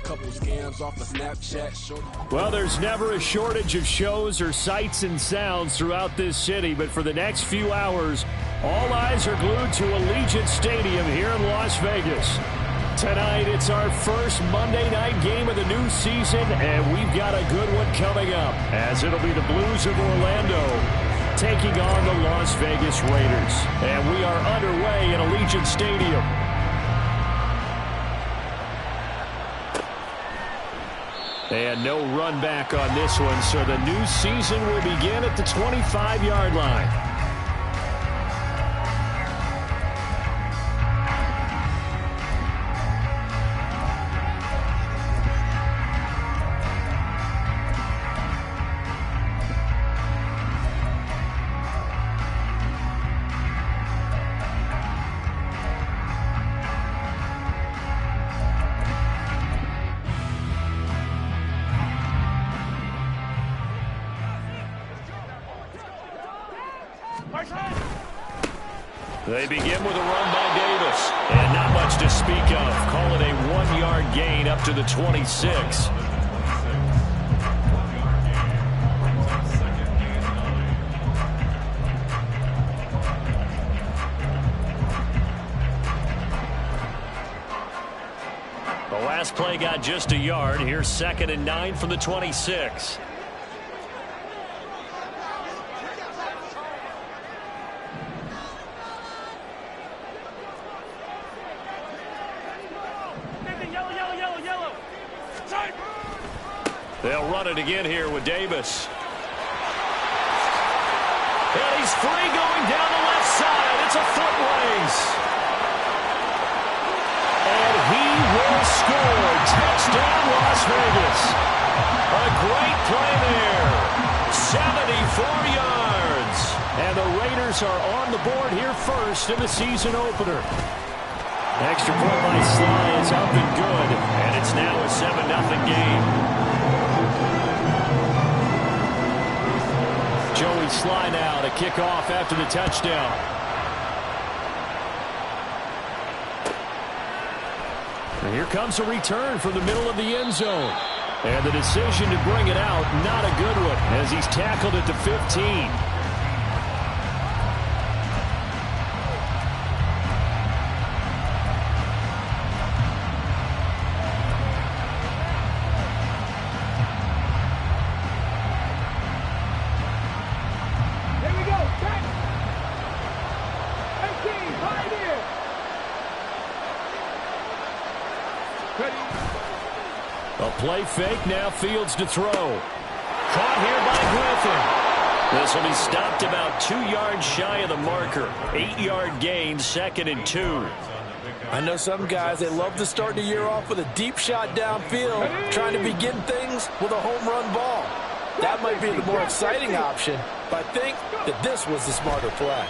Couple scams off of Snapchat. Well, there's never a shortage of shows or sights and sounds throughout this city, but for the next few hours, all eyes are glued to Allegiant Stadium here in Las Vegas. Tonight, it's our first Monday night game of the new season, and we've got a good one coming up, as it'll be the Blues of Orlando taking on the Las Vegas Raiders. And we are underway in Allegiant Stadium. And no run back on this one, so the new season will begin at the 25-yard line. They begin with a run by Davis. And not much to speak of. Call it a 1-yard gain up to the 26. The last play got just a yard. Here's 2nd and 9 from the 26. They'll run it again here with Davis. And he's free going down the left side. It's a foot race. And he will score. Touchdown, Las Vegas. A great play there. 74 yards. And the Raiders are on the board here first in the season opener. Extra point by Sly is up and good. And it's now a 7-0 game. Joey Sly now to kick off after the touchdown. And here comes a return from the middle of the end zone. And the decision to bring it out, not a good one, as he's tackled at the 15. A play fake, now Fields to throw. Caught here by Griffin. This will be stopped about 2 yards shy of the marker. 8-yard gain, 2nd and 2. I know some guys, they love to start the year off with a deep shot downfield, trying to begin things with a home run ball. That might be the more exciting option, but I think that this was the smarter play.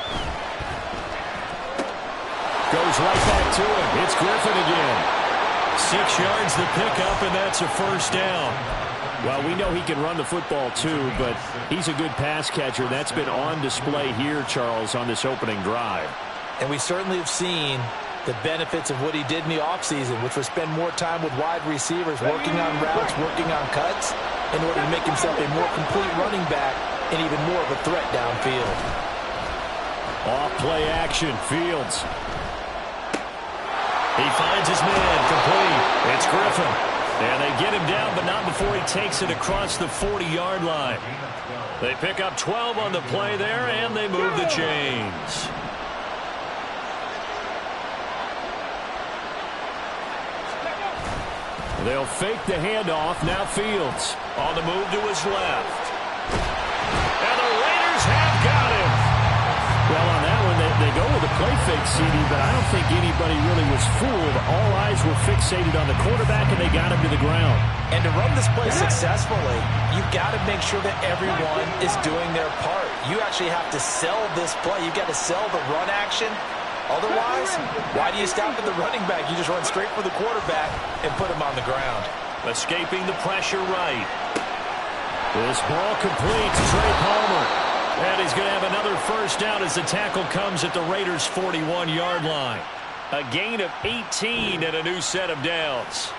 Goes right back to him. It's Griffin again. 6 yards the pickup, and that's a first down. Well, we know he can run the football too, but he's a good pass catcher. That's been on display here, Charles, on this opening drive. And we certainly have seen the benefits of what he did in the offseason, which was spend more time with wide receivers, working on routes, working on cuts, in order to make himself a more complete running back and even more of a threat downfield. Off play action, Fields. He finds his man, complete. It's Griffin. And they get him down, but not before he takes it across the 40-yard line. They pick up 12 on the play there, and they move the chains. They'll fake the handoff. Now Fields on the move to his left. And the Raiders have got him. Well, on that one, they go with a play fake, CD, but I don't think anybody really was fooled. All eyes were fixated on the quarterback, and they got him to the ground. And to run this play successfully, you've got to make sure that everyone is doing their part. You actually have to sell this play. You've got to sell the run action. Otherwise, why do you stop at the running back? You just run straight for the quarterback and put him on the ground. Escaping the pressure right. This ball complete to Trey Palmer. And he's going to have another first down as the tackle comes at the Raiders' 41-yard line. A gain of 18 and a new set of downs.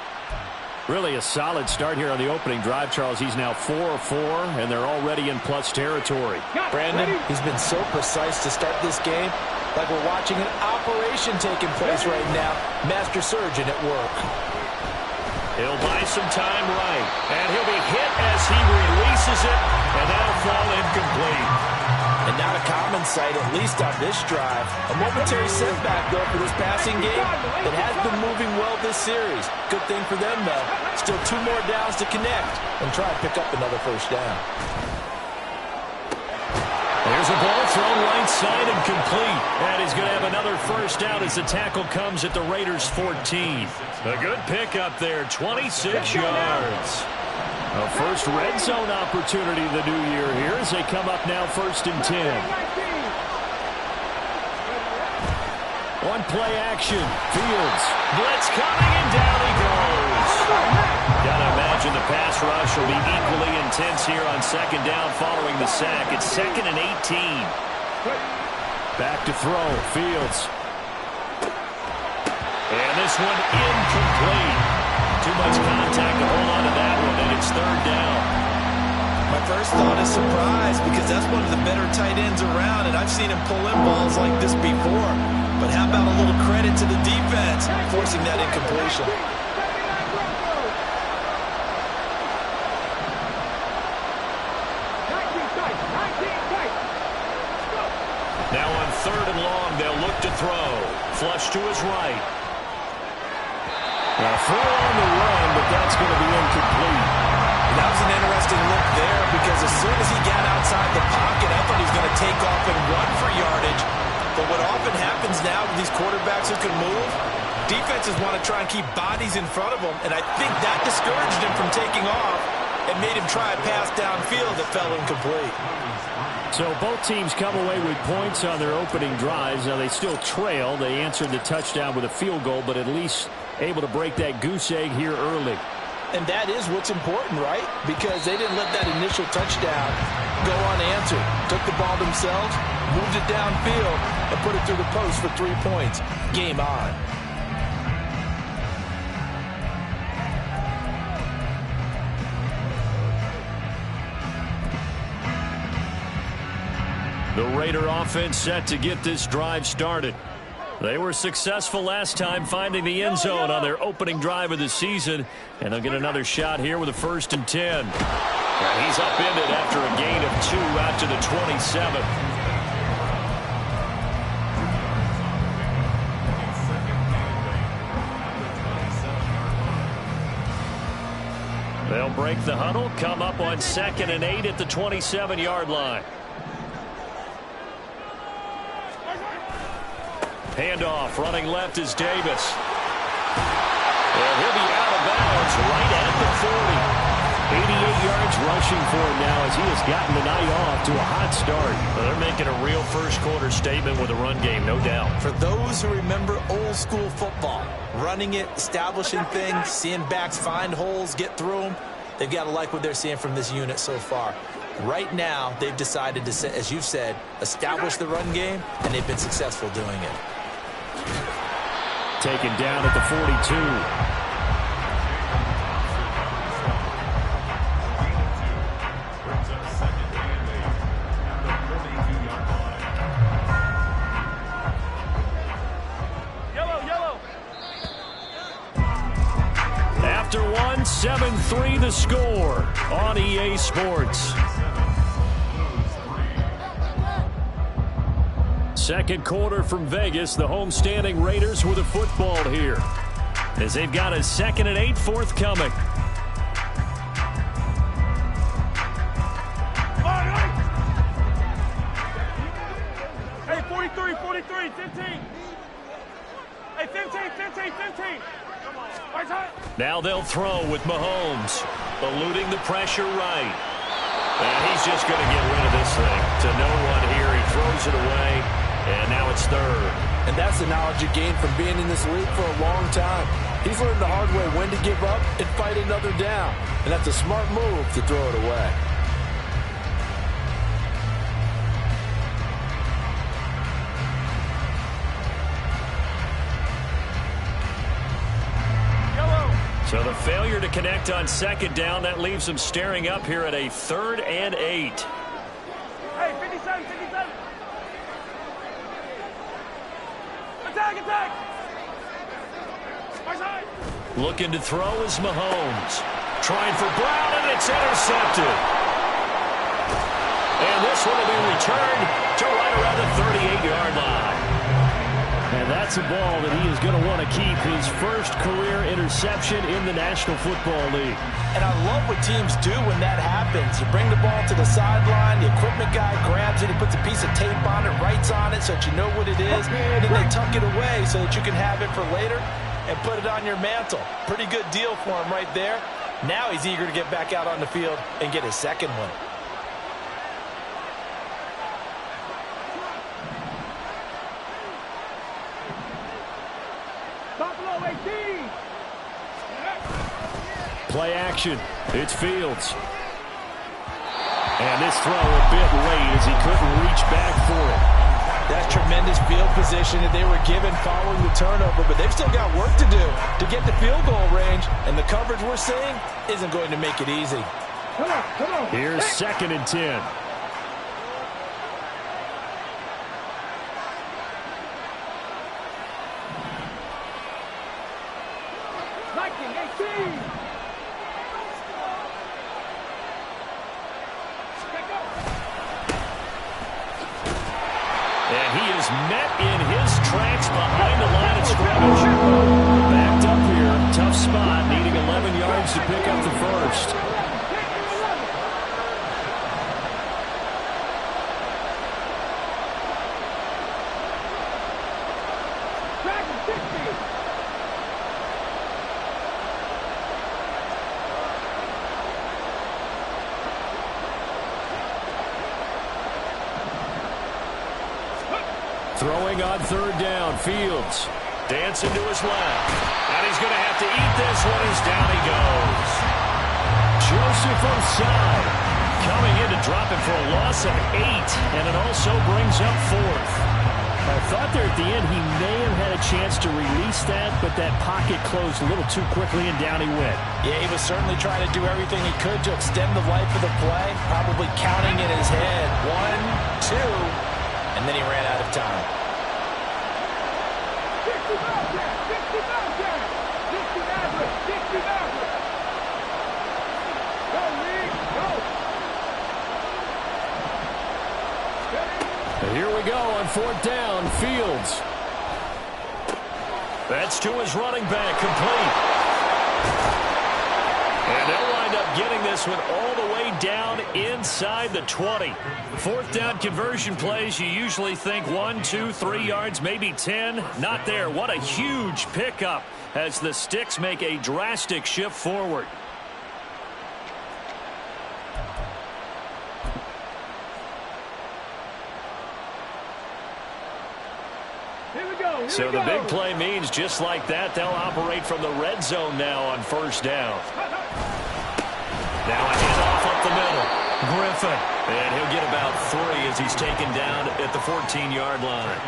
Really a solid start here on the opening drive, Charles. He's now 4-4, and they're already in plus territory. Brandon, he's been so precise to start this game, like we're watching an operation taking place right now. Master surgeon at work. He'll buy some time right, and he'll be hit as he releases it, and that'll fall incomplete. And not a common sight, at least on this drive. A momentary setback, though, for this passing game. It has been moving well this series. Good thing for them, though. Still 2 more downs to connect and try to pick up another first down. There's a ball thrown right side and complete. And he's going to have another first down as the tackle comes at the Raiders' 14. A good pickup there, 26 yards. A first red zone opportunity of the new year here as they come up now 1st and 10. On play action, Fields. Blitz coming, and down he goes. Gotta imagine the pass rush will be equally intense here on 2nd down following the sack. It's 2nd and 18. Back to throw, Fields. And this one incomplete. Too much contact to hold on to that one, and it's 3rd down. My first thought is surprise, because that's one of the better tight ends around, and I've seen him pull in balls like this before. But how about a little credit to the defense, forcing that incompletion? Now on 3rd and long, they'll look to throw. Flush to his right. Now throw on the run, but that's going to be incomplete. That was an interesting look there, because as soon as he got outside the pocket, I thought he was going to take off and run for yardage. But what often happens now with these quarterbacks who can move, defenses want to try and keep bodies in front of them, and I think that discouraged him from taking off and made him try a pass downfield that fell incomplete. So both teams come away with points on their opening drives. Now they still trail. They answered the touchdown with a field goal, but at least able to break that goose egg here early. And that is what's important, right? Because they didn't let that initial touchdown go unanswered. Took the ball themselves, moved it downfield, and put it through the post for 3 points. Game on. The Raider offense set to get this drive started. They were successful last time finding the end zone on their opening drive of the season, and they'll get another shot here with a 1st and 10. And he's upended after a gain of 2 out to the 27. They'll break the huddle, come up on 2nd and 8 at the 27-yard line. Handoff, running left is Davis. And he'll be out of bounds right at the 40. 88 yards rushing for him now as he has gotten the night off to a hot start. Well, they're making a real first-quarter statement with a run game, no doubt. For those who remember old-school football, running it, establishing things, seeing backs find holes, get through them, they've got to like what they're seeing from this unit so far. Right now, they've decided to, as you've said, establish the run game, and they've been successful doing it. Taken down at the 42. Yellow. After one, 7-3 the score on EA Sports. Second quarter from Vegas, the homestanding Raiders with a football here, as they've got a 2nd and 8 forthcoming. Hey, 43, 15. Hey, 15. Right side. Now they'll throw with Mahomes, eluding the pressure right. And he's just going to get rid of this thing to no one here. He throws it away. And now it's 3rd. And that's the knowledge you gain from being in this league for a long time. He's learned the hard way when to give up and fight another down. And that's a smart move to throw it away. So the failure to connect on second down, that leaves them staring up here at a 3rd and 8. Hey, 57, 57. Attack, attack. Right side. Looking to throw is Mahomes. Trying for Brown, and it's intercepted. And this one will be returned to right around the 38-yard line. And that's a ball that he is going to want to keep, his first career interception in the National Football League. And I love what teams do when that happens. You bring the ball to the sideline, the equipment guy grabs it, he puts a piece of tape on it, writes on it so that you know what it is, and then they tuck it away so that you can have it for later and put it on your mantle. Pretty good deal for him right there. Now he's eager to get back out on the field and get his second one. Play action. It's Fields. And this throw a bit late as he couldn't reach back for it. That tremendous field position that they were given following the turnover, but they've still got work to do to get the field goal range, and the coverage we're seeing isn't going to make it easy. Come on. Here's 2nd and 10. And he is met in his tracks behind the line of scrimmage. Backed up here, tough spot, needing 11 yards to pick up the first. Throwing on 3rd down, Fields. Dancing to his left. And he's going to have to eat this one as down he goes. Joseph Osai coming in to drop him for a loss of 8. And it also brings up 4th. I thought there at the end he may have had a chance to release that, but that pocket closed a little too quickly and down he went. Yeah, he was certainly trying to do everything he could to extend the life of the play, probably counting in his head. 1, 2, and then he ran out of time. Here we go on 4th down, Fields. That's to his running back, complete. And they'll wind up getting this one all the way down inside the 20. 4th down conversion plays, you usually think 1, 2, 3 yards, maybe 10. Not there. What a huge pickup as the Sticks make a drastic shift forward. So the big play means just like that, they'll operate from the red zone now on 1st down. Now a handoff up the middle. Griffin. And he'll get about 3 as he's taken down at the 14-yard line.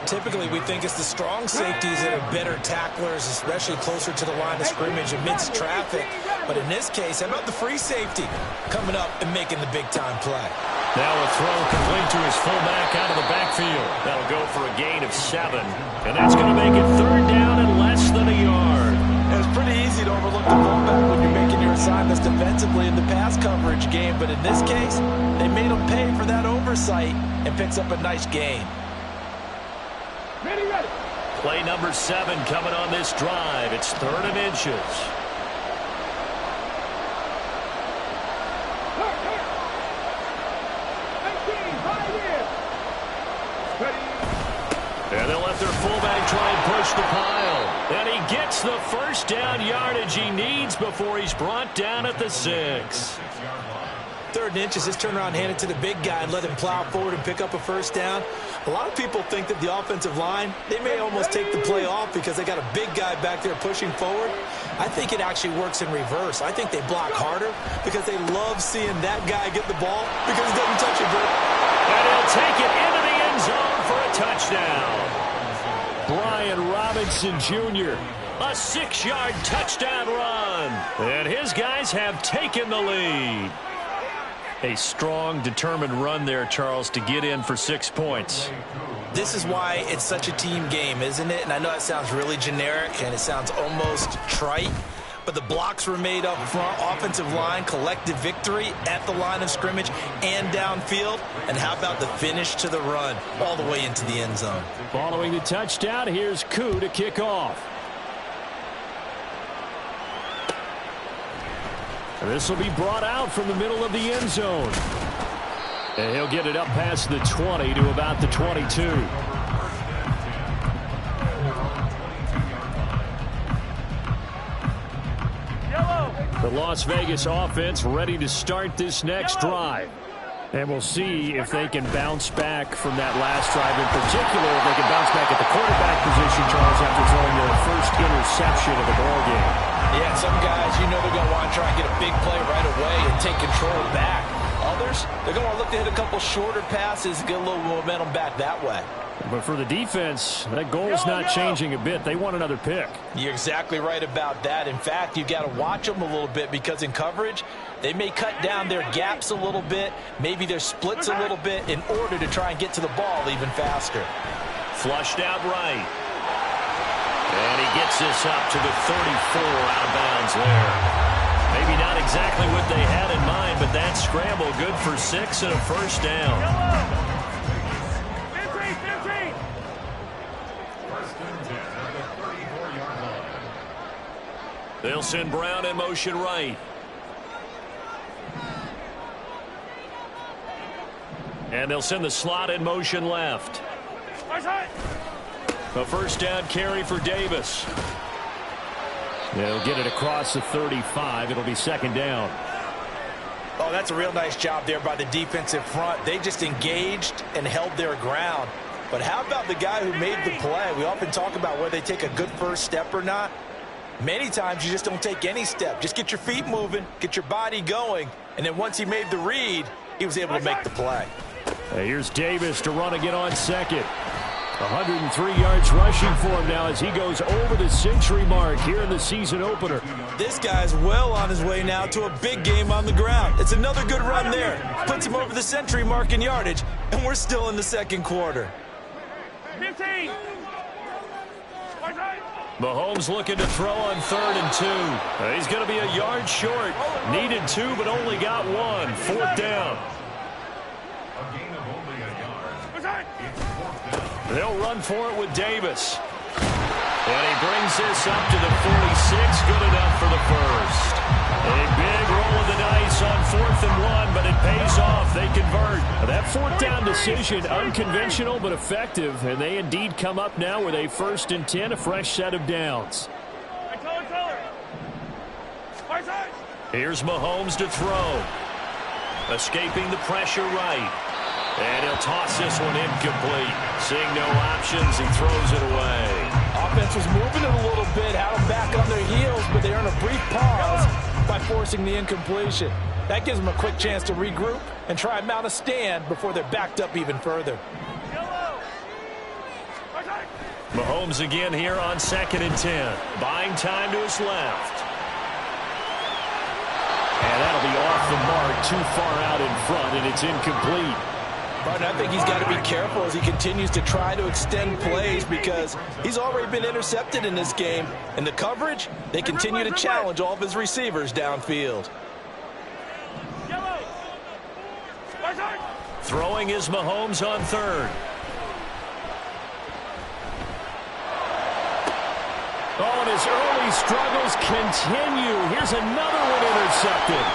Typically, we think it's the strong safeties that are better tacklers, especially closer to the line of scrimmage amidst traffic. But in this case, how about the free safety coming up and making the big-time play? Now a throw complete to his fullback out of the backfield. That'll go for a gain of 7. And that's going to make it 3rd down and less than a yard. It's pretty easy to overlook the fullback when you're making your assignments defensively in the pass coverage game. But in this case, they made him pay for that oversight and picks up a nice gain. Ready. Play number 7 coming on this drive. It's 3rd and inches. And they'll let their fullback try and push the pile. And he gets the 1st down yardage he needs before he's brought down at the 6. 3rd and inches, just turn around, hand it to the big guy and let him plow forward and pick up a 1st down. A lot of people think that the offensive line, they may almost take the play off because they got a big guy back there pushing forward. I think it actually works in reverse. I think they block harder because they love seeing that guy get the ball because he doesn't touch it, Bert. And he'll take it into the end zone for a touchdown. Brian Robinson Jr. A 6-yard touchdown run. And his guys have taken the lead. A strong, determined run there, Charles, to get in for 6 points. This is why it's such a team game, isn't it? And I know that sounds really generic and it sounds almost trite, but the blocks were made up front, offensive line, collective victory at the line of scrimmage and downfield. And how about the finish to the run all the way into the end zone? Following the touchdown, here's Koo to kick off. This will be brought out from the middle of the end zone. And he'll get it up past the 20 to about the 22. The Las Vegas offense ready to start this next drive. And we'll see if they can bounce back from that last drive. In particular, if they can bounce back at the quarterback position, Charles, after throwing their first interception of the ballgame. Yeah, some guys, you know they're going to want to try and get a big play right away and take control back. Others, they're going to want to look to hit a couple shorter passes, get a little momentum back that way. But for the defense, that goal's not changing a bit. They want another pick. You're exactly right about that. In fact, you've got to watch them a little bit because in coverage, they may cut down their gaps a little bit, maybe their splits a little bit in order to try and get to the ball even faster. Flushed out right. And he gets this up to the 34 out of bounds there. Maybe not exactly what they had in mind, but that scramble good for 6 and a first down. They'll send Brown in motion right. And they'll send the slot in motion left. A first down carry for Davis. They'll get it across the 35. It'll be second down. Oh, that's a real nice job there by the defensive front. They just engaged and held their ground. But how about the guy who made the play? We often talk about whether they take a good first step or not. Many times you just don't take any step. Just get your feet moving, get your body going, and then once he made the read, he was able to make the play. Here's Davis to run again on second. 103 yards rushing for him now as he goes over the century mark here in the season opener. This guy's well on his way now to a big game on the ground. It's another good run there. Puts him over the century mark in yardage, and we're still in the second quarter. 15. Mahomes looking to throw on 3rd and 2. He's going to be a yard short. Needed 2, but only got 1. 4th down. They'll run for it with Davis. And he brings this up to the 46. Good enough for the first. A big roll of the dice on 4th and 1, but it pays off. They convert. That 4th down decision, unconventional but effective, and they indeed come up now with a 1st and 10, a fresh set of downs. Here's Mahomes to throw. Escaping the pressure right. And he'll toss this one incomplete. Seeing no options, he throws it away. Offense was moving it a little bit, had them back on their heels, but they earn a brief pause by forcing the incompletion. That gives them a quick chance to regroup and try and mount a stand before they're backed up even further. Mahomes again here on 2nd and 10. Buying time to his left. And that'll be off the mark, too far out in front, and it's incomplete. But I think he's got to be careful as he continues to try to extend plays because he's already been intercepted in this game. In the coverage, they continue to challenge all of his receivers downfield. Throwing is Mahomes on 3rd. Oh, and his early struggles continue. Here's another one intercepted.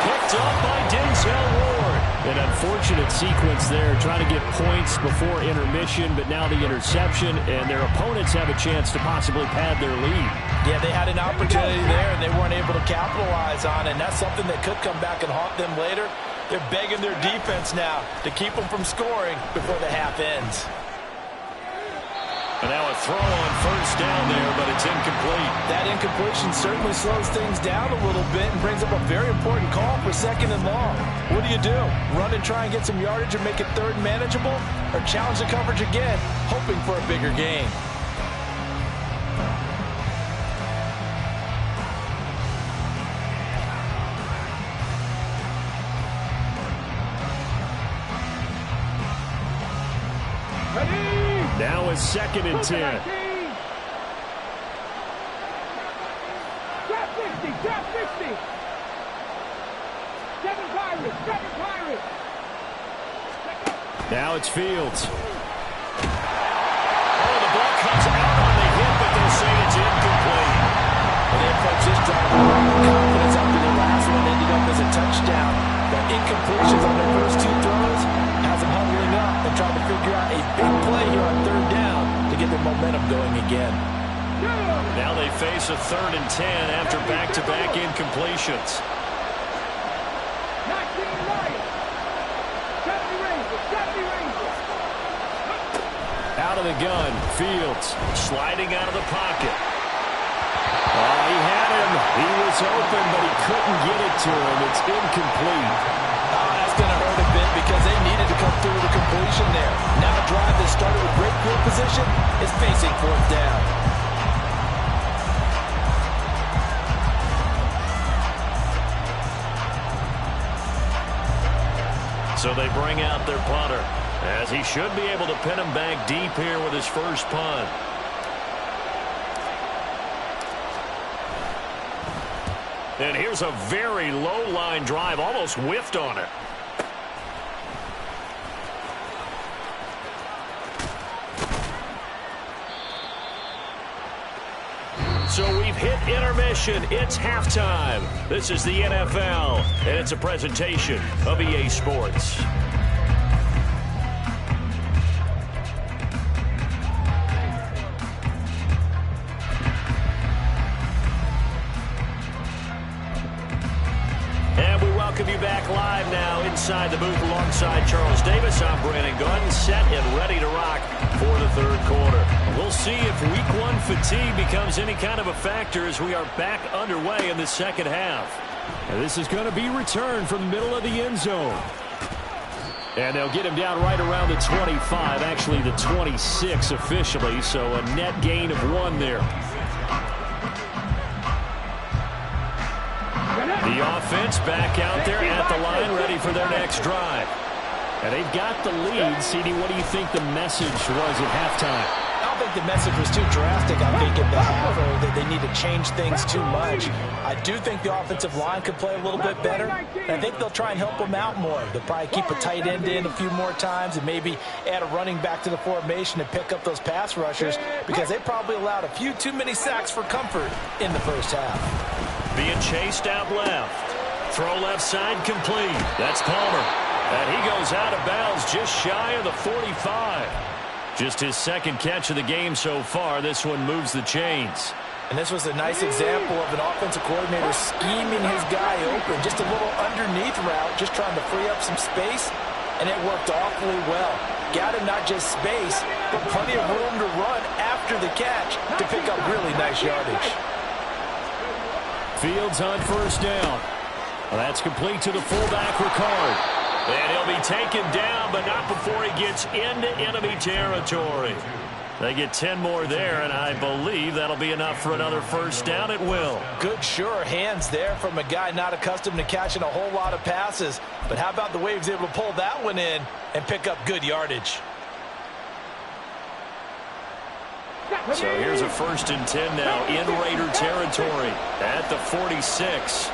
Picked up by Denzel Ward. An unfortunate sequence there, trying to get points before intermission, but now the interception, and their opponents have a chance to possibly pad their lead. Yeah, they had an opportunity there, and they weren't able to capitalize on it, and that's something that could come back and haunt them later. They're begging their defense now to keep them from scoring before the half ends. And now a throw on 1st down there, but it's incomplete. That incompletion certainly slows things down a little bit and brings up a very important call for 2nd and long. What do? Run and try and get some yardage and make it 3rd manageable? Or challenge the coverage again, hoping for a bigger gain? Now a 2nd and 10. Drop 60, drop 60. 7 Pirates, 7 Pirates. Now it's Fields. Oh, the ball comes out on the hit, but they'll say it's incomplete. Well, they approach this drive with confidence after the last one ended up as a touchdown. But incompletions on their first 2 throws has them huddling up and trying to figure out a big play here on 3rd down to get their momentum going again. Now they face a 3rd and 10 after back-to-back incompletions. Out of the gun, Fields sliding out of the pocket. Oh, he had him. He was open, but he couldn't get it to him. It's incomplete. Oh, that's going to hurt a bit because they needed to come through with a completion there. Now a drive that started with great field position is facing 4th down. So they bring out their punter, as he should be able to pin him back deep here with his first punt. And here's a very low line drive, almost whiffed on it. So we've hit intermission. It's halftime. This is the NFL, and it's a presentation of EA Sports. And we welcome you back live now inside the booth alongside Charles Davis. I'm Brandon Gunn, set and ready to rock for the 3rd quarter. We'll see if Week 1 fatigue becomes any kind of a factor as we are back underway in the 2nd half. And this is going to be returned from the middle of the end zone. And they'll get him down right around the 25, actually the 26 officially, so a net gain of 1 there. The offense back out there at the line, ready for their next drive. And they've got the lead. CD, what do you think the message was at halftime? I don't think the message was too drastic, I think, at the half, or that they need to change things too much. I do think the offensive line could play a little bit better. And I think they'll try and help them out more. They'll probably keep a tight end in a few more times and maybe add a running back to the formation and pick up those pass rushers because they probably allowed a few too many sacks for comfort in the first half. Being chased out left. Throw left side complete. That's Palmer. And he goes out of bounds just shy of the 45. Just his 2nd catch of the game so far. This one moves the chains. And this was a nice example of an offensive coordinator scheming his guy open. Just a little underneath route, just trying to free up some space. And it worked awfully well. Got him not just space, but plenty of room to run after the catch to pick up really nice yardage. Fields on 1st down. Well, that's complete to the fullback, Ricard. And he'll be taken down, but not before he gets into enemy territory. They get 10 more there, and I believe that'll be enough for another 1st down at will. Good, sure hands there from a guy not accustomed to catching a whole lot of passes. But how about the way he was able to pull that one in and pick up good yardage? So here's a 1st and 10 now in Raider territory at the 46.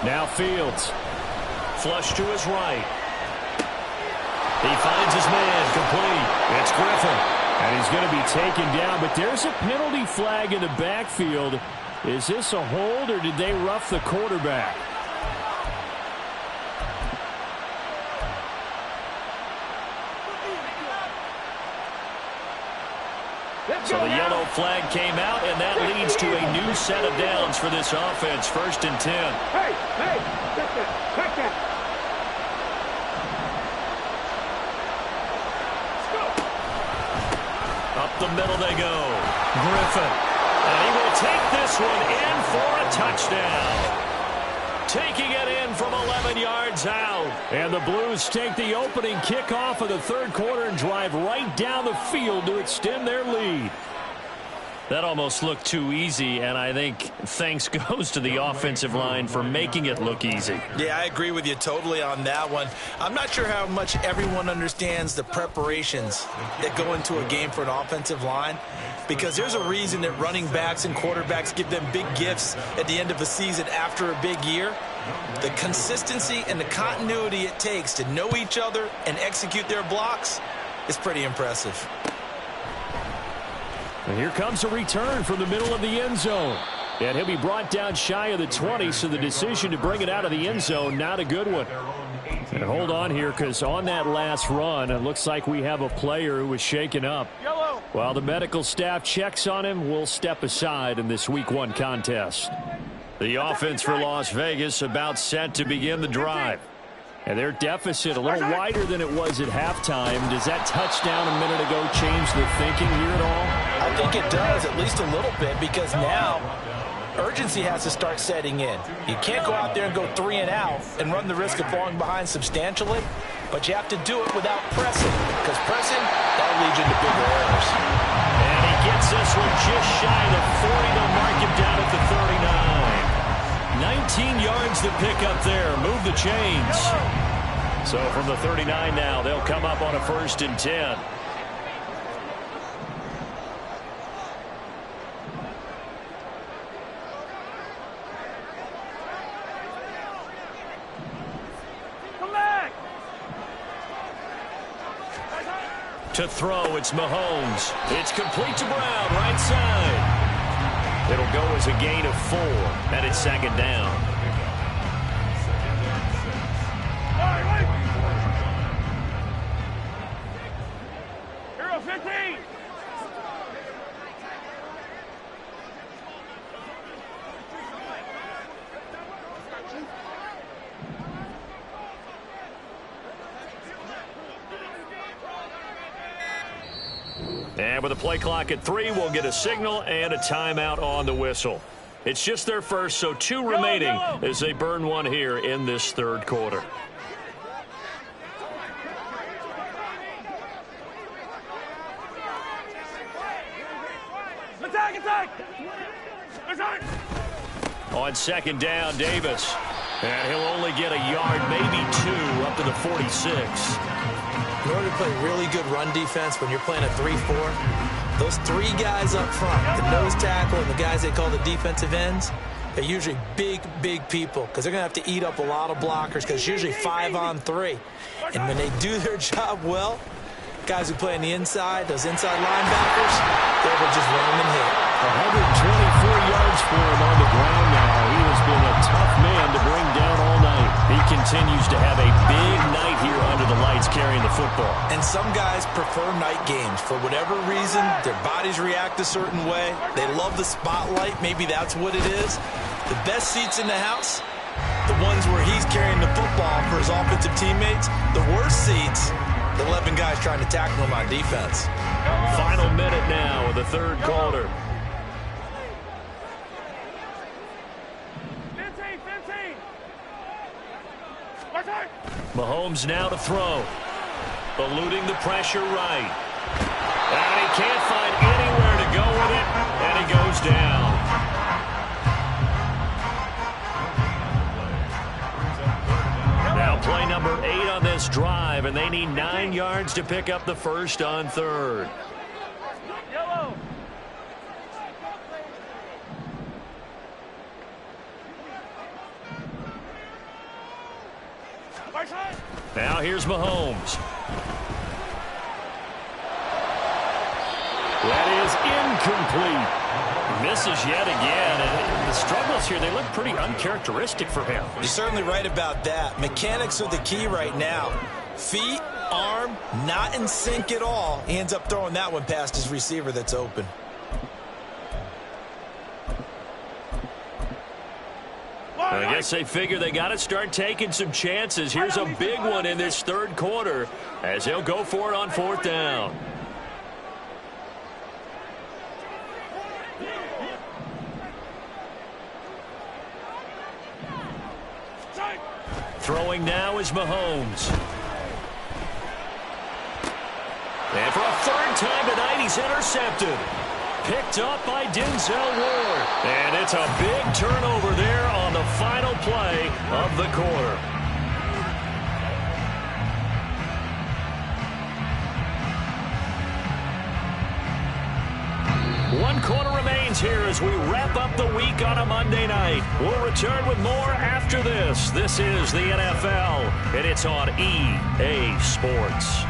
Now Fields. Flush to his right. He finds his man complete. It's Griffin. And he's going to be taken down, but there's a penalty flag in the backfield. Is this a hold or did they rough the quarterback? So the yellow flag came out, and that leads to a new set of downs for this offense. 1st and 10. Hey, check that. Up the middle they go. Griffin. And he will take this one in for a touchdown. Taking it in from 11 yards out. And the Blues take the opening kickoff of the 3rd quarter and drive right down the field to extend their lead. That almost looked too easy, and I think thanks goes to the offensive line for making it look easy. Yeah, I agree with you totally on that one. I'm not sure how much everyone understands the preparations that go into a game for an offensive line, because there's a reason that running backs and quarterbacks give them big gifts at the end of the season after a big year. The consistency and the continuity it takes to know each other and execute their blocks is pretty impressive. And here comes a return from the middle of the end zone. And he'll be brought down shy of the 20, so the decision to bring it out of the end zone, not a good one. And hold on here, because on that last run, it looks like we have a player who was shaken up. While the medical staff checks on him, we'll step aside in this Week 1 contest. The offense for Las Vegas about set to begin the drive. And their deficit a little wider than it was at halftime. Does that touchdown a minute ago change the thinking here at all? I think it does, at least a little bit, because now urgency has to start setting in. You can't go out there and go 3 and out and run the risk of falling behind substantially, but you have to do it without pressing, because pressing, that'll lead you into bigger errors. And he gets this one just shy of the 40. They'll mark him down at the 39. 19 yards to pick up there. Move the chains. So from the 39 now, they'll come up on a 1st and 10. To throw, it's Mahomes. It's complete to Brown, right side. It'll go as a gain of 4, and it's 2nd down. Hero 15. And with a play clock at 3, we'll get a signal and a timeout on the whistle. It's just their first, so 2 remaining as they burn one here in this 3rd quarter. Attack! On 2nd down, Davis. And he'll only get a yard, maybe 2, up to the 46. In order to play really good run defense when you're playing a 3-4, those 3 guys up front, the nose tackle and the guys they call the defensive ends, they're usually big people, because they're going to have to eat up a lot of blockers, because it's usually 5 on 3. And when they do their job well, guys who play on the inside, those inside linebackers, they're able to just run and hit. 124 yards for him on the ground now. He has been a tough man to bring down all night. He continues to have a big night here under the lights carrying the football. And some guys prefer night games. For whatever reason, their bodies react a certain way. They love the spotlight. Maybe that's what it is. The best seats in the house, the ones where he's carrying the football for his offensive teammates. The worst seats, the 11 guys trying to tackle him on defense. Final minute now of the 3rd quarter. 15. Mahomes now to throw. Eluding the pressure right. And he can't find anywhere to go with it, and he goes down. Now play number 8 on this drive, and they need 9 yards to pick up the 1st on 3rd. Yellow. Now here's Mahomes. That is incomplete. Misses yet again. And the struggles here, they look pretty uncharacteristic for him. You're certainly right about that. Mechanics are the key right now. Feet, arm, not in sync at all. He ends up throwing that one past his receiver that's open. I guess they figure they got to start taking some chances. Here's a big one in this 3rd quarter as they'll go for it on 4th down. Throwing now is Mahomes. And for a 3rd time tonight, he's intercepted. picked up by Denzel Ward. And it's a big turnover there on the final play of the quarter. One quarter remains here as we wrap up the week on a Monday night. We'll return with more after this. This is the NFL, and it's on EA Sports.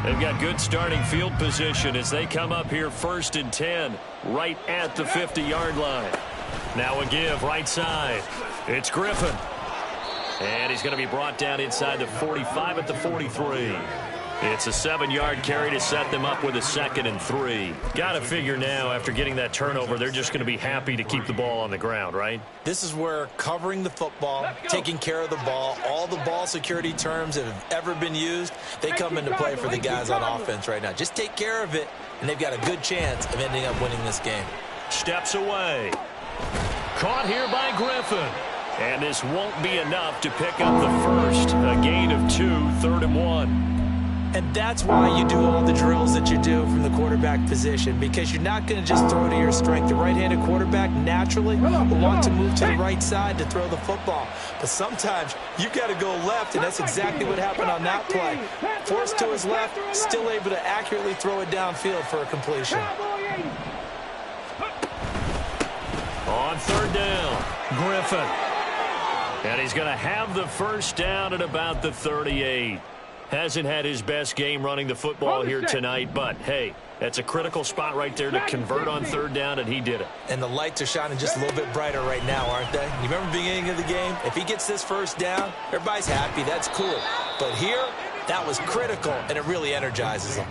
They've got good starting field position as they come up here 1st and 10, right at the 50-yard line. Now a give right side. It's Griffin. And he's going to be brought down inside the 45 at the 43. It's a 7-yard carry to set them up with a 2nd and 3. Got to figure now, after getting that turnover, they're just going to be happy to keep the ball on the ground, right? This is where covering the football, taking care of the ball, all the ball security terms that have ever been used, they come into play for the guys on offense right now. Just take care of it, and they've got a good chance of ending up winning this game. Steps away. Caught here by Griffin. And this won't be enough to pick up the first. A gain of 2, 3rd and 1. And that's why you do all the drills that you do from the quarterback position, because you're not going to just throw to your strength. The right-handed quarterback naturally will want to move to the right side to throw the football. But sometimes you've got to go left, and that's exactly what happened on that play. Forced to his left, still able to accurately throw it downfield for a completion. On 3rd down, Griffin. And he's going to have the first down at about the 38. Hasn't had his best game running the football here tonight, but, hey, that's a critical spot right there to convert on 3rd down, and he did it. And the lights are shining just a little bit brighter right now, aren't they? You remember the beginning of the game? If he gets this first down, everybody's happy. That's cool. But here, that was critical, and it really energizes them.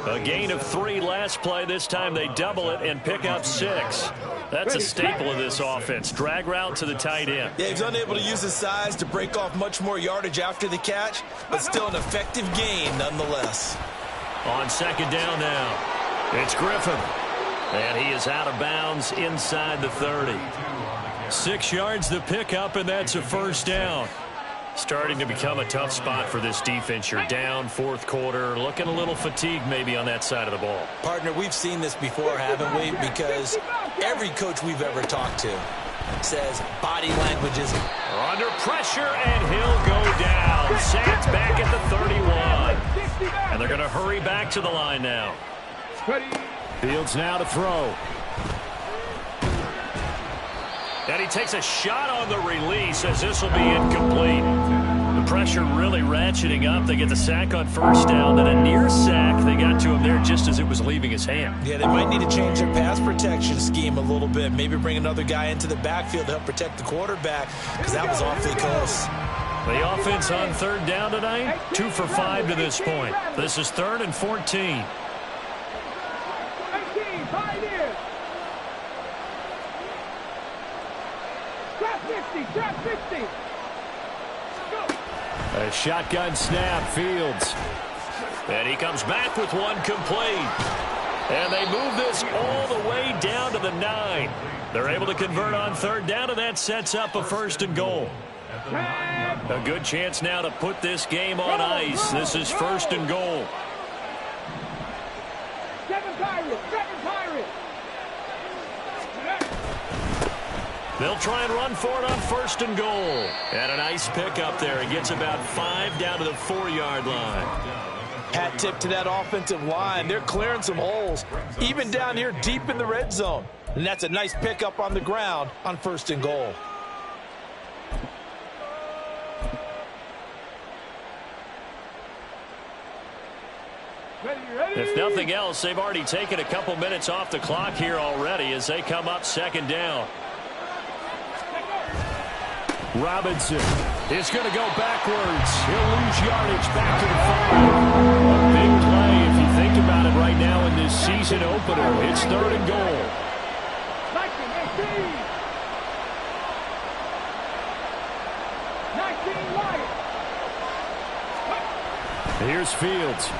A gain of 3 last play. This time they double it and pick up 6. That's a staple of this offense. Drag route to the tight end. Yeah, he's unable to use his size to break off much more yardage after the catch, but still an effective gain nonetheless. On 2nd down now, it's Griffin. And he is out of bounds inside the 30. 6 yards the pickup, and that's a first down. Starting to become a tough spot for this defense. You're down 4th quarter, looking a little fatigued maybe on that side of the ball. Partner, we've seen this before, haven't we? Because every coach we've ever talked to says body language is under pressure, and he'll go down. Sacked back at the 31. And they're going to hurry back to the line now. Fields now to throw. And he takes a shot on the release as this will be incomplete. The pressure really ratcheting up. They get the sack on 1st down, then a near sack. They got to him there just as it was leaving his hand. Yeah, they might need to change their pass protection scheme a little bit. Maybe bring another guy into the backfield to help protect the quarterback, because that was awfully close. The offense on 3rd down tonight, 2 for 5 to this point. This is 3rd and 14. A shotgun snap, Fields. And he comes back with one complete. And they move this all the way down to the 9. They're able to convert on 3rd down, and that sets up a 1st and goal. A good chance now to put this game on ice. This is 1st and goal. They'll try and run for it on 1st and goal. And a nice pick up there. He gets about 5 down to the 4-yard line. Hat tip to that offensive line. They're clearing some holes, even down here deep in the red zone. And that's a nice pickup on the ground on 1st and goal. If nothing else, they've already taken a couple minutes off the clock here already as they come up 2nd down. Robinson is going to go backwards. He'll lose yardage back to the 5. A big play if you think about it right now in this season opener. It's 3rd and goal. 19 Lions. Here's Fields.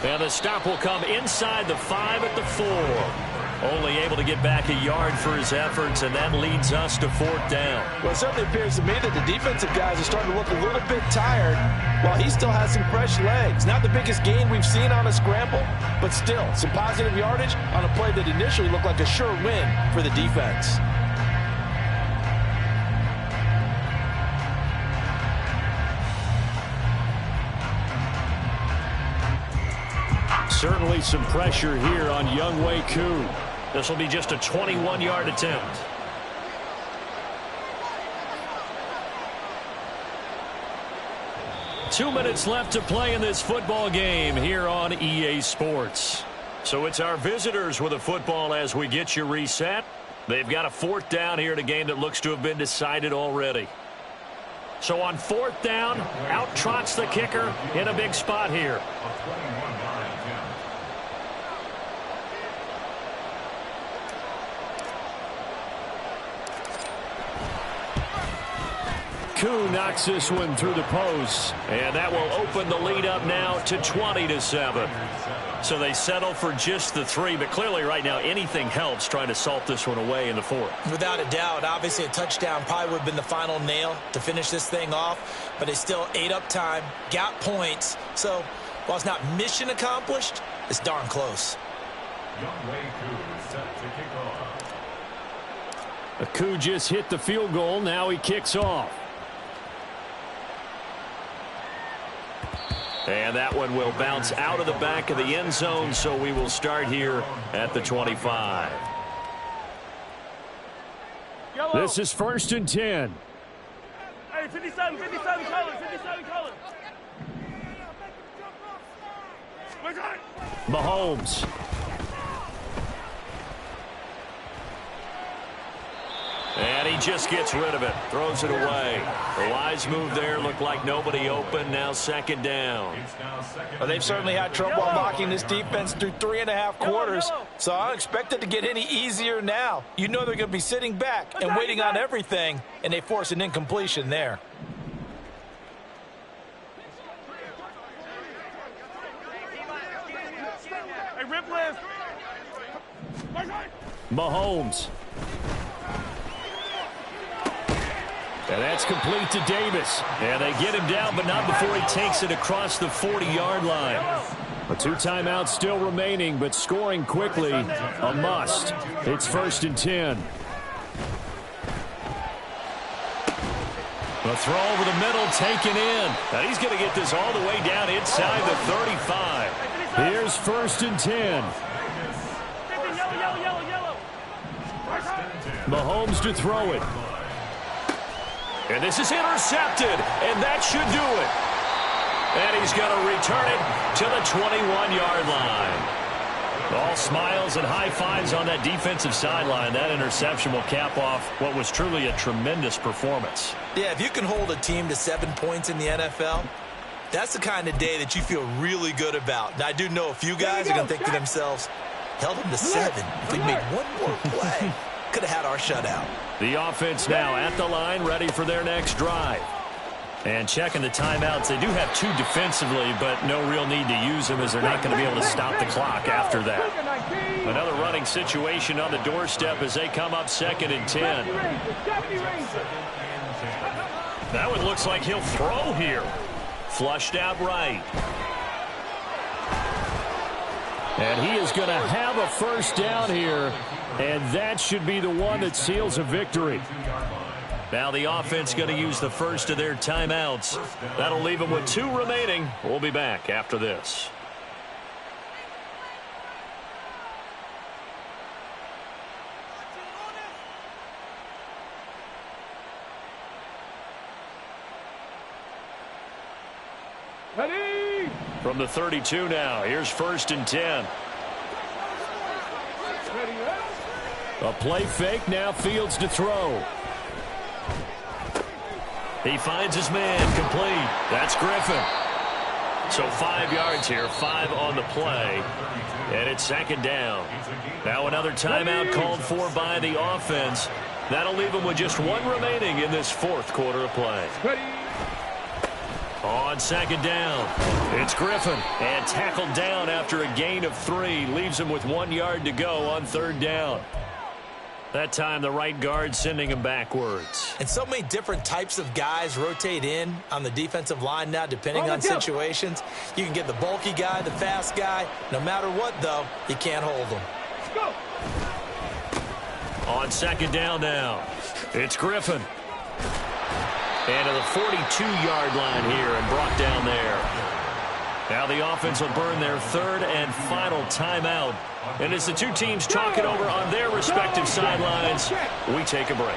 And the stop will come inside the 5 at the 4. Only able to get back a yard for his efforts, and that leads us to 4th down. Well, it certainly appears to me that the defensive guys are starting to look a little bit tired while he still has some fresh legs. Not the biggest gain we've seen on a scramble, but still some positive yardage on a play that initially looked like a sure win for the defense. Certainly some pressure here on Younghoe Koo. This will be just a 21-yard attempt. Two minutes left to play in this football game here on EA Sports. So it's our visitors with a football as we get you reset. They've got a 4th down here in a game that looks to have been decided already. So on 4th down, out trots the kicker in a big spot here. Koo knocks this one through the post, and that will open the lead up now to 20-7. So they settle for just the 3, but clearly right now anything helps trying to salt this one away in the 4th. Without a doubt, obviously a touchdown probably would have been the final nail to finish this thing off, but they still ate up time, got points. So while it's not mission accomplished, it's darn close. Koo just hit the field goal. Now he kicks off. And that one will bounce out of the back of the end zone, so we will start here at the 25. Yellow. This is 1st and 10. Hey, 57 color, 57 color. Mahomes. And he just gets rid of it, throws it away. The wise move there, looked like nobody open, now 2nd down. Well, they've certainly had trouble unlocking this defense through 3.5 quarters, so I don't expect it to get any easier now. You know they're going to be sitting back and waiting on everything, and they force an incompletion there. Hey, rip list. Mahomes. And that's complete to Davis. And they get him down, but not before he takes it across the 40-yard line. A 2 timeouts still remaining, but scoring quickly, a must. It's 1st and 10. A throw over the middle, taken in. And he's going to get this all the way down inside the 35. Here's 1st and 10. Mahomes to throw it. And this is intercepted, and that should do it. And he's going to return it to the 21-yard line. All smiles and high fives on that defensive sideline. That interception will cap off what was truly a tremendous performance. Yeah, if you can hold a team to 7 points in the NFL, that's the kind of day that you feel really good about. Now, I do know a few guys are going to think to themselves, held them to 7. If we made one more play, could have had our shutout. The offense now at the line, ready for their next drive. And checking the timeouts, they do have 2 defensively, but no real need to use them as they're not going to be able to stop the clock after that. Another running situation on the doorstep as they come up 2nd and 10. That one looks like he'll throw here. Flushed out right. And he is going to have a 1st down here, and that should be the one that seals a victory. Now the offense going to use the first of their timeouts. That'll leave them with 2 remaining. We'll be back after this. Ready? From the 32 now, here's 1st and 10. A play fake, now Fields to throw. He finds his man, complete. That's Griffin. So 5 yards here, 5 on the play. And it's 2nd down. Now another timeout called for by the offense. That'll leave them with just one remaining in this fourth quarter of play. On second down, it's Griffin. And tackled down after a gain of 3. Leaves him with 1 yard to go on third down. That time, the right guard sending him backwards. And so many different types of guys rotate in on the defensive line now, depending on situations. You can get the bulky guy, the fast guy. No matter what, though, you can't hold them. Go. On second down now, it's Griffin. And to the 42-yard line here and brought down there. Now the offense will burn their third and final timeout. And as the two teams talk it over on their respective sidelines, we take a break.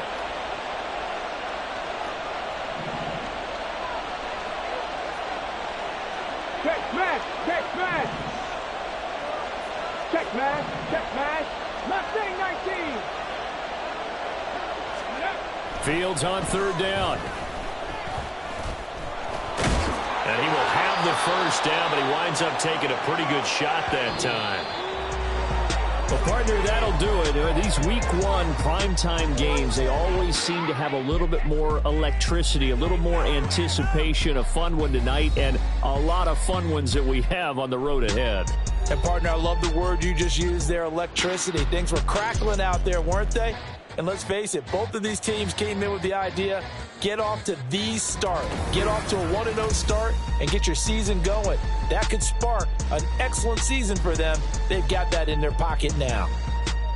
Check match. Check match. Check match. Check match. Mustang 19. Fields on third down. And he will have the first down, but he winds up taking a pretty good shot that time. Well, partner, that'll do it. These week one primetime games, they always seem to have a little bit more electricity, a little more anticipation. A fun one tonight, and a lot of fun ones that we have on the road ahead. And, partner, I love the word you just used there, electricity. Things were crackling out there, weren't they? And let's face it, both of these teams came in with the idea, get off to the start. Get off to a 1-0 start and get your season going. That could spark an excellent season for them. They've got that in their pocket now.